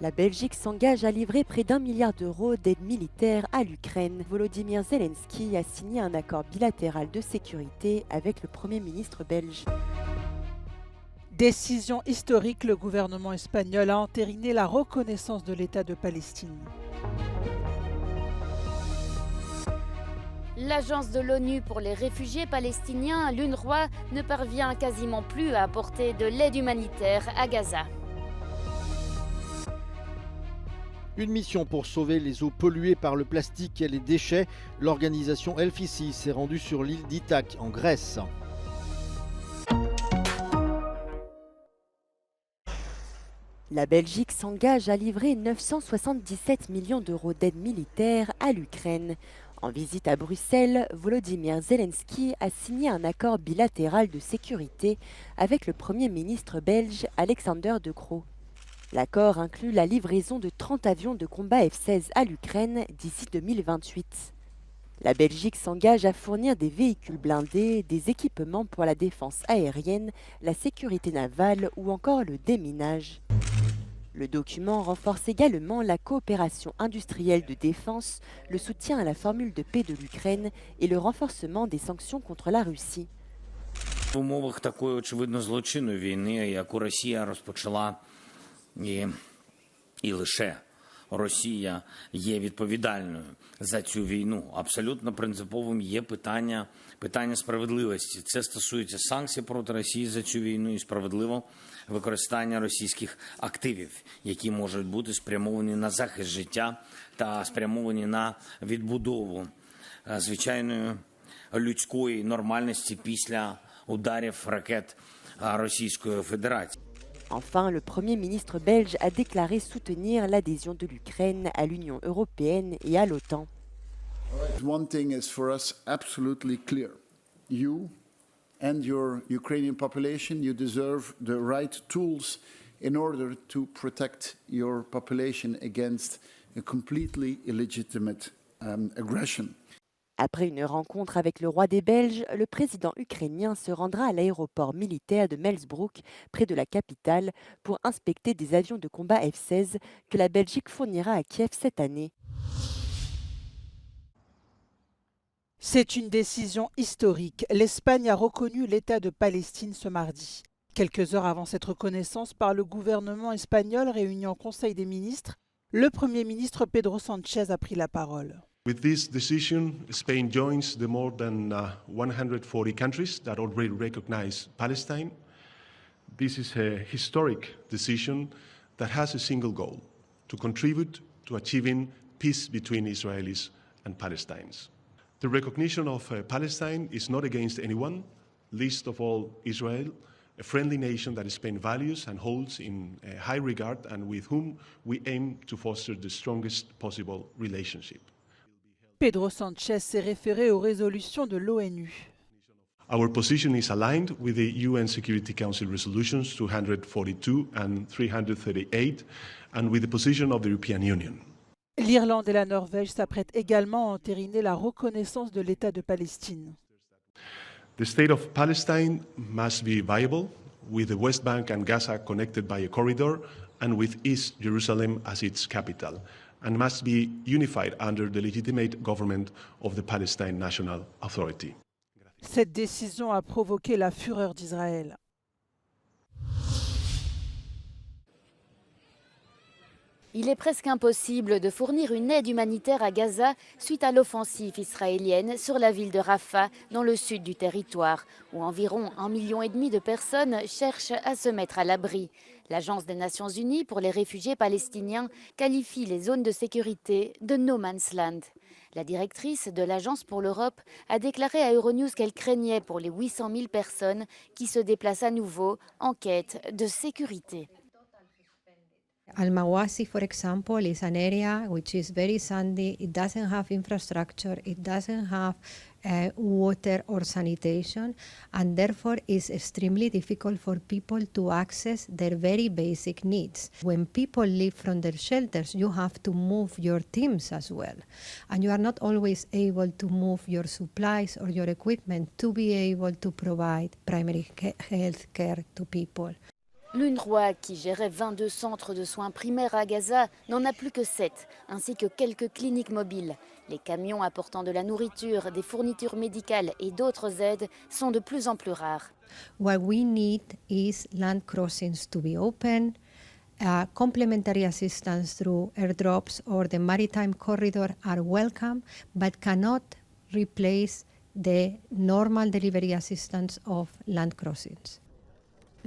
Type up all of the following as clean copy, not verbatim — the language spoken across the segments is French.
La Belgique s'engage à livrer près d'1 milliard d'euros d'aide militaire à l'Ukraine. Volodymyr Zelensky a signé un accord bilatéral de sécurité avec le Premier ministre belge. Décision historique, le gouvernement espagnol a entériné la reconnaissance de l'État de Palestine. L'agence de l'ONU pour les réfugiés palestiniens, l'UNRWA, ne parvient quasiment plus à apporter de l'aide humanitaire à Gaza. Une mission pour sauver les eaux polluées par le plastique et les déchets. L'organisation Helfici s'est rendue sur l'île d'Ithaque en Grèce. La Belgique s'engage à livrer 977 millions d'euros d'aide militaire à l'Ukraine. En visite à Bruxelles, Volodymyr Zelensky a signé un accord bilatéral de sécurité avec le Premier ministre belge Alexander De Croo. L'accord inclut la livraison de 30 avions de combat F-16 à l'Ukraine d'ici 2028. La Belgique s'engage à fournir des véhicules blindés, des équipements pour la défense aérienne, la sécurité navale ou encore le déminage. Le document renforce également la coopération industrielle de défense, le soutien à la formule de paix de l'Ukraine et le renforcement des sanctions contre la Russie. В умовах такої очевидно злочинної війни, яку Росія розпочала, і лише Росія є відповідальною за цю війну. Абсолютно принциповим є питання справедливості. Це стосується санкцій проти Росії за цю війну і справедливо використання російських активів, які можуть бути спрямовані на захист життя та спрямовані на відбудову звичайної людської нормальності після ударів ракет Російської Федерації. Enfin, le Premier ministre belge a déclaré soutenir l'adhésion de l'Ukraine à l'Union européenne et à l'OTAN. One thing is for us absolutely clear. You and your Ukrainian population, you deserve the right tools in order to protect your population against a completely illegitimate aggression. Après une rencontre avec le roi des Belges, le président ukrainien se rendra à l'aéroport militaire de Melsbroek, près de la capitale, pour inspecter des avions de combat F-16 que la Belgique fournira à Kiev cette année. C'est une décision historique. L'Espagne a reconnu l'État de Palestine ce mardi. Quelques heures avant cette reconnaissance par le gouvernement espagnol réuni en Conseil des ministres, le Premier ministre Pedro Sánchez a pris la parole. With this decision, Spain joins the more than 140 countries that already recognize Palestine. This is a historic decision that has a single goal: to contribute to achieving peace between Israelis and Palestinians. The recognition of Palestine is not against anyone, least of all Israel, a friendly nation that Spain values and holds in high regard and with whom we aim to foster the strongest possible relationship. Pedro Sánchez s'est référé aux résolutions de l'ONU. Our position is aligned with the UN Security Council resolutions 242 and 338 and with the position of the European Union. L'Irlande et la Norvège s'apprêtent également à entériner la reconnaissance de l'État de Palestine. The state of Palestine must be viable, with the West Bank and Gaza connected by a corridor and with East Jerusalem as its capital, and must be unified under the legitimate government of the Palestine National Authority. Cette décision a provoqué la fureur d'Israël. Il est presque impossible de fournir une aide humanitaire à Gaza suite à l'offensive israélienne sur la ville de Rafah, dans le sud du territoire, où environ 1,5 million de personnes cherchent à se mettre à l'abri. L'Agence des Nations Unies pour les réfugiés palestiniens qualifie les zones de sécurité de no man's land. La directrice de l'Agence pour l'Europe a déclaré à Euronews qu'elle craignait pour les 800 000 personnes qui se déplacent à nouveau en quête de sécurité. Al-Mawasi, for example, is an area which is very sandy. It doesn't have infrastructure. It doesn't have water or sanitation, and therefore is extremely difficult for people to access their very basic needs. When people leave from their shelters, you have to move your teams as well, and you are not always able to move your supplies or your equipment to be able to provide primary health care to people. L'UNRWA, qui gérait 22 centres de soins primaires à Gaza, n'en a plus que 7, ainsi que quelques cliniques mobiles. Les camions apportant de la nourriture, des fournitures médicales et d'autres aides sont de plus en plus rares. What we need is land crossings to be open, complementary assistance through airdrops or the maritime corridor are welcome, but cannot replace the normal delivery assistance of land crossings.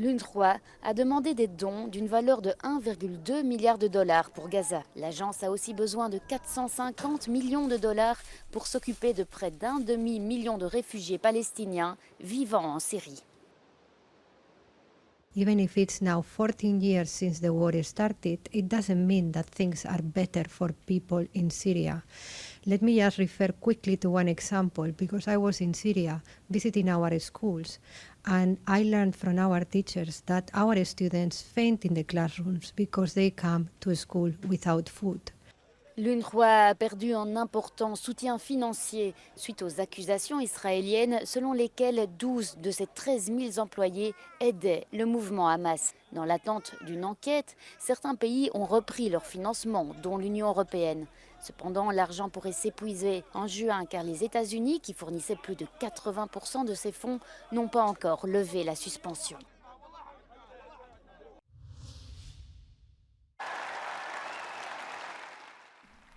L'UNRWA a demandé des dons d'une valeur de 1,2 milliard de dollars pour Gaza. L'agence a aussi besoin de 450 millions de dollars pour s'occuper de près d'1 demi-million de réfugiés palestiniens vivant en Syrie. Even if it's now 14 years since the war started, it doesn't mean that things are better for people in Syria. Let me just refer quickly to one example, because I was in Syria visiting our schools, and I learned from our teachers that our students faint in the classrooms because they come to school without food. L'UNRWA a perdu un important soutien financier suite aux accusations israéliennes selon lesquelles 12 de ses 13 000 employés aidaient le mouvement Hamas. Dans l'attente d'une enquête, certains pays ont repris leur financement, dont l'Union européenne. Cependant, l'argent pourrait s'épuiser en juin car les États-Unis, qui fournissaient plus de 80% de ces fonds, n'ont pas encore levé la suspension.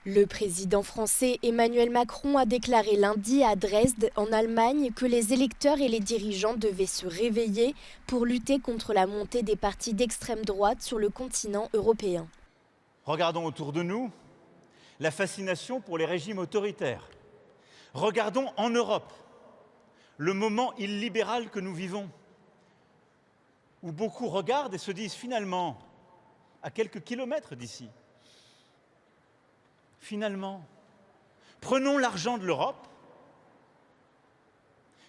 Le président français Emmanuel Macron a déclaré lundi à Dresde, en Allemagne, que les électeurs et les dirigeants devaient se réveiller pour lutter contre la montée des partis d'extrême droite sur le continent européen. Regardons autour de nous la fascination pour les régimes autoritaires. Regardons en Europe le moment illibéral que nous vivons, où beaucoup regardent et se disent finalement, à quelques kilomètres d'ici, finalement, prenons l'argent de l'Europe,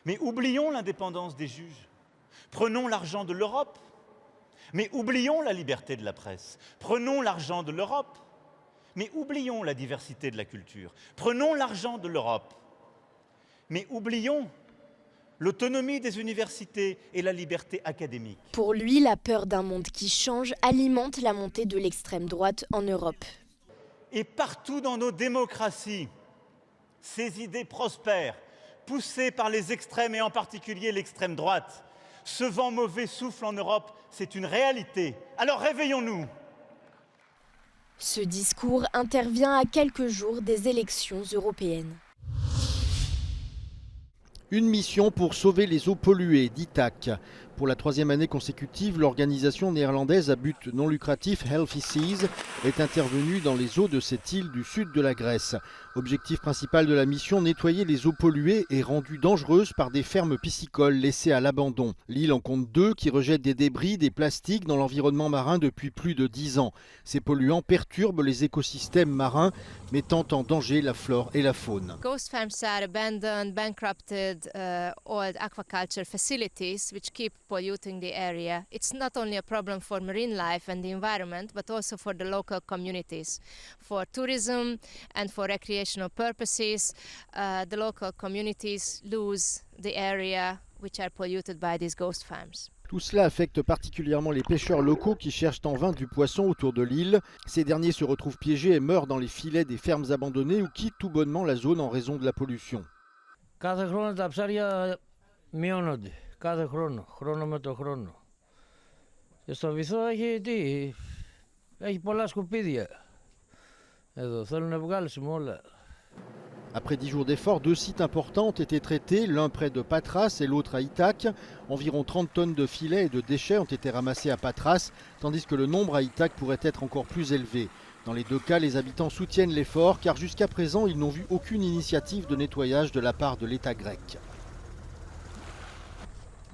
mais oublions l'indépendance des juges. Prenons l'argent de l'Europe, mais oublions la liberté de la presse. Prenons l'argent de l'Europe, mais oublions la diversité de la culture. Prenons l'argent de l'Europe, mais oublions l'autonomie des universités et la liberté académique. Pour lui, la peur d'un monde qui change alimente la montée de l'extrême droite en Europe. Et partout dans nos démocraties, ces idées prospèrent, poussées par les extrêmes et en particulier l'extrême droite. Ce vent mauvais souffle en Europe, c'est une réalité. Alors réveillons-nous. Ce discours intervient à quelques jours des élections européennes. Une mission pour sauver les eaux polluées d'Ithaque. Pour la troisième année consécutive, l'organisation néerlandaise à but non lucratif Healthy Seas est intervenue dans les eaux de cette île du sud de la Grèce. Objectif principal de la mission, nettoyer les eaux polluées et rendues dangereuses par des fermes piscicoles laissées à l'abandon. L'île en compte 2 qui rejettent des débris, des plastiques dans l'environnement marin depuis plus de 10 ans. Ces polluants perturbent les écosystèmes marins, mettant en danger la flore et la faune. Ghost farms are abandoned, bankrupted, old aquaculture facilities which keep polluting the area. It's not only a problem for marine life and the environment, but also for the local communities. For tourism and for recreational purposes, the local communities lose the area which are polluted by these ghost farms. Tout cela affecte particulièrement les pêcheurs locaux qui cherchent en vain du poisson autour de l'île. Ces derniers se retrouvent piégés et meurent dans les filets des fermes abandonnées ou quittent tout bonnement la zone en raison de la pollution. Κάθε χρόνο τα ψάρια μειώνονται. Κάθε χρόνο με το χρόνο. Και στο βυθό έχει πολλά σκουπίδια. Εδώ θέλουν να βγάλουν όλα. Après 10 jours d'efforts, 2 sites importants ont été traités, l'un près de Patras et l'autre à Ithaque. Environ 30 tonnes de filets et de déchets ont été ramassés à Patras, tandis que le nombre à Ithaque pourrait être encore plus élevé. Dans les deux cas, les habitants soutiennent l'effort, car jusqu'à présent, ils n'ont vu aucune initiative de nettoyage de la part de l'État grec.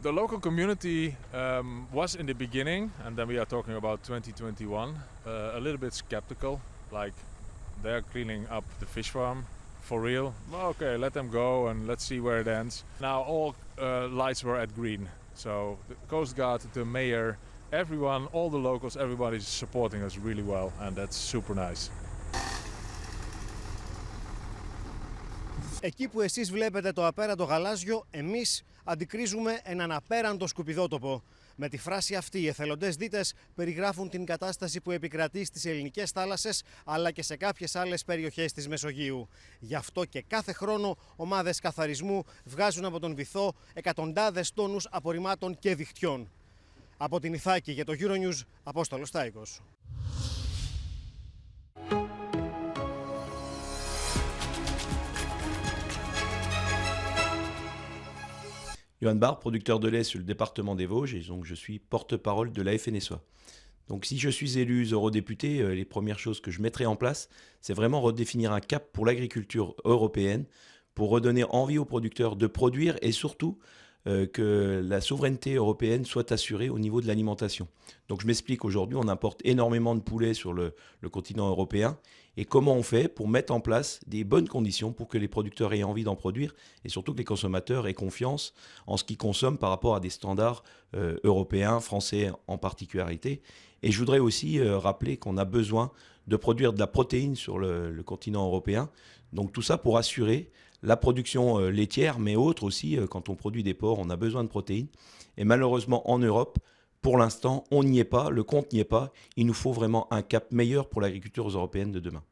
The local community was in the beginning, and then we are talking about 2021, a little bit skeptical, like they're cleaning up the fish farm. For real? Okay, let them go and let's see where it ends. Now all lights were at green. So the Coast Guard, the mayor, everyone, all the locals, everybody's supporting us really well, and that's super nice. Εκεί που εσείς βλέπετε το απέραντο γαλάζιο, εμείς αντικρίζουμε έναν απέραντο σκουπιδότοπο. Με τη φράση αυτή, οι εθελοντές δίτες περιγράφουν την κατάσταση που επικρατεί στις ελληνικές θάλασσες αλλά και σε κάποιες άλλες περιοχές της Μεσογείου. Γι' αυτό και κάθε χρόνο ομάδες καθαρισμού βγάζουν από τον βυθό εκατοντάδες τόνους απορριμμάτων και δικτυών. Από την Ιθάκη για το Euronews, Απόστολος Στάικος. Johan Barre, producteur de lait sur le département des Vosges, et donc je suis porte-parole de la FNSEA. Donc si je suis élu eurodéputé, les premières choses que je mettrai en place, c'est vraiment redéfinir un cap pour l'agriculture européenne, pour redonner envie aux producteurs de produire et surtout que la souveraineté européenne soit assurée au niveau de l'alimentation. Donc je m'explique, aujourd'hui on importe énormément de poulets sur le continent européen, et comment on fait pour mettre en place des bonnes conditions pour que les producteurs aient envie d'en produire et surtout que les consommateurs aient confiance en ce qu'ils consomment par rapport à des standards européens, français en particularité. Et je voudrais aussi rappeler qu'on a besoin de produire de la protéine sur le continent européen. Donc tout ça pour assurer la production laitière, mais autre aussi, quand on produit des porcs, on a besoin de protéines. Et malheureusement en Europe, pour l'instant, on n'y est pas, le compte n'y est pas. Il nous faut vraiment un cap meilleur pour l'agriculture européenne de demain.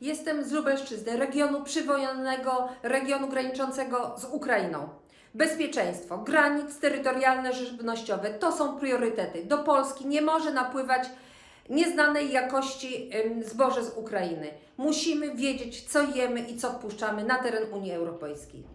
Jestem z Lubelszczyzny, regionu przywojennego, regionu graniczącego z Ukrainą. Bezpieczeństwo, granic terytorialne, żywnościowe to są priorytety. Do Polski nie może napływać nieznanej jakości zboże z Ukrainy. Musimy wiedzieć, co jemy i co wpuszczamy na teren Unii Europejskiej.